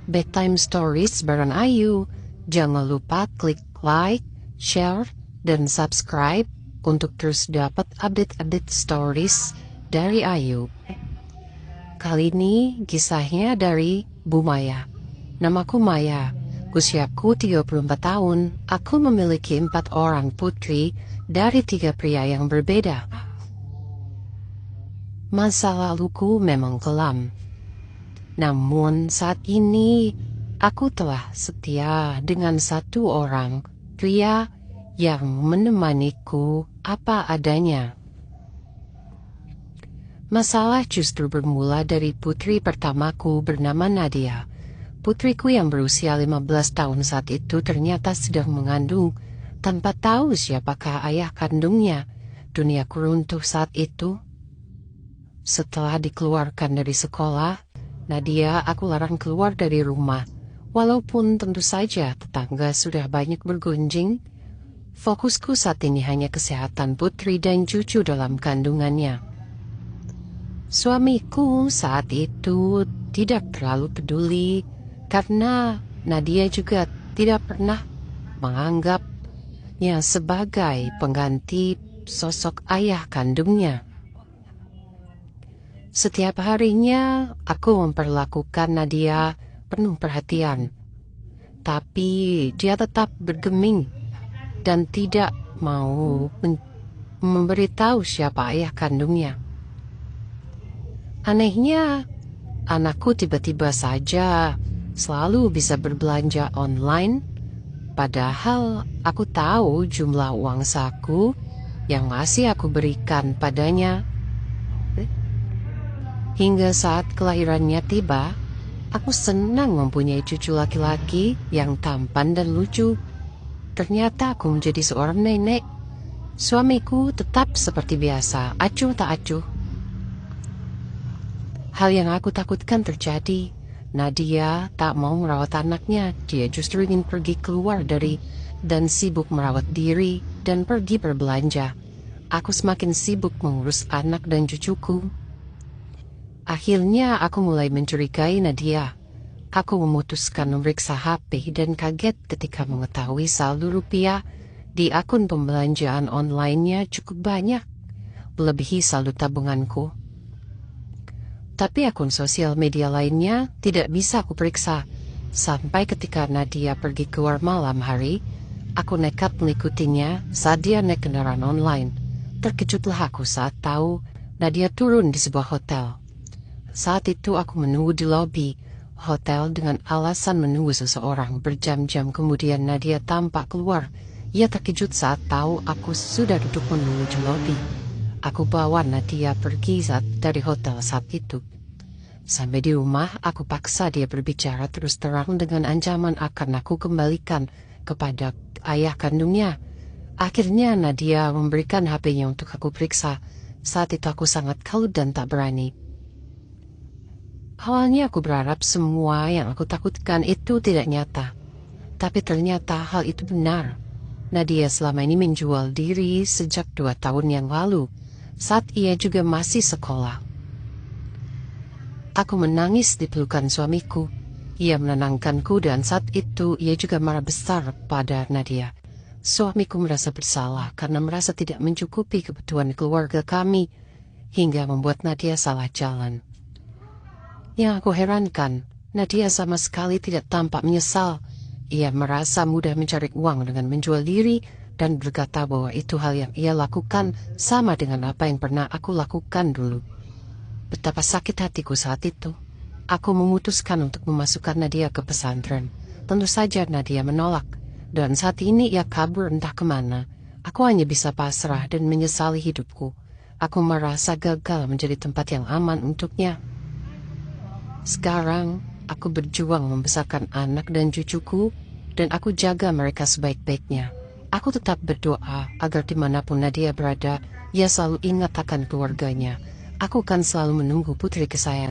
Bedtime Stories bareng Ayu. Jangan lupa klik like, share, dan subscribe untuk terus dapat update-update stories dari Ayu. Kali ini kisahnya dari Bu Maya. Namaku Maya. Usiaku 34 tahun. Aku memiliki 4 orang putri dari 3 pria yang berbeda. Masa laluku memang kelam. Namun saat ini aku telah setia dengan 1 orang pria yang menemaniku apa adanya. Masalah justru bermula dari putri pertamaku bernama Nadia. Putriku yang berusia 15 tahun saat itu ternyata sedang mengandung tanpa tahu siapakah ayah kandungnya. Duniaku runtuh saat itu. Setelah dikeluarkan dari sekolah, Nadia aku larang keluar dari rumah. Walaupun tentu saja tetangga sudah banyak bergunjing, fokusku saat ini hanya kesehatan putri dan cucu dalam kandungannya. Suamiku saat itu tidak terlalu peduli karena Nadia juga tidak pernah menganggapnya sebagai pengganti sosok ayah kandungnya. Setiap harinya aku memperlakukan Nadia penuh perhatian, tapi dia tetap bergeming dan tidak mau memberitahu siapa ayah kandungnya. Anehnya, anakku tiba-tiba saja selalu bisa berbelanja online, padahal aku tahu jumlah uang saku yang masih aku berikan padanya. Hingga saat kelahirannya tiba, aku senang mempunyai cucu laki-laki yang tampan dan lucu. Ternyata aku menjadi seorang nenek. Suamiku tetap seperti biasa, acuh tak acuh. Hal yang aku takutkan terjadi. Nadia tak mau merawat anaknya. Dia justru ingin pergi keluar dari dan sibuk merawat diri dan pergi berbelanja. Aku semakin sibuk mengurus anak dan cucuku. Akhirnya aku mulai mencurigai Nadia. Aku memutuskan memeriksa HP dan kaget ketika mengetahui saldo rupiah di akun pembelanjaan online-nya cukup banyak, melebihi saldo tabunganku. Tapi akun sosial media lainnya tidak bisa aku periksa. Sampai ketika Nadia pergi keluar malam hari, aku nekat mengikutinya saat dia naik kendaraan online. Terkejutlah aku saat tahu Nadia turun di sebuah hotel. Saat itu aku menunggu di lobi hotel dengan alasan menunggu seseorang. Berjam-jam kemudian Nadia tampak keluar. Ia terkejut saat tahu aku sudah duduk menunggu di lobi. Aku bawa Nadia pergi dari hotel saat itu. Sampai di rumah aku paksa dia berbicara terus terang dengan ancaman akan aku kembalikan kepada ayah kandungnya. Akhirnya Nadia memberikan HP-nya untuk aku periksa. Saat itu aku sangat kalut dan tak berani. Awalnya aku berharap semua yang aku takutkan itu tidak nyata. Tapi ternyata hal itu benar. Nadia selama ini menjual diri sejak 2 tahun yang lalu, saat ia juga masih sekolah. Aku menangis di pelukan suamiku. Ia menenangkanku dan saat itu ia juga marah besar pada Nadia. Suamiku merasa bersalah karena merasa tidak mencukupi kebutuhan keluarga kami, hingga membuat Nadia salah jalan. Yang aku herankan, Nadia sama sekali tidak tampak menyesal. Ia merasa mudah mencari uang dengan menjual diri dan berkata bahwa itu hal yang ia lakukan sama dengan apa yang pernah aku lakukan dulu. Betapa sakit hatiku saat itu. Aku memutuskan untuk memasukkan Nadia ke pesantren. Tentu saja Nadia menolak, dan saat ini ia kabur entah kemana. Aku hanya bisa pasrah dan menyesali hidupku. Aku merasa gagal menjadi tempat yang aman untuknya. Sekarang, aku berjuang membesarkan anak dan cucuku, dan aku jaga mereka sebaik-baiknya. Aku tetap berdoa agar dimanapun Nadia berada, ia selalu ingat akan keluarganya. Aku akan selalu menunggu putri kesayangan.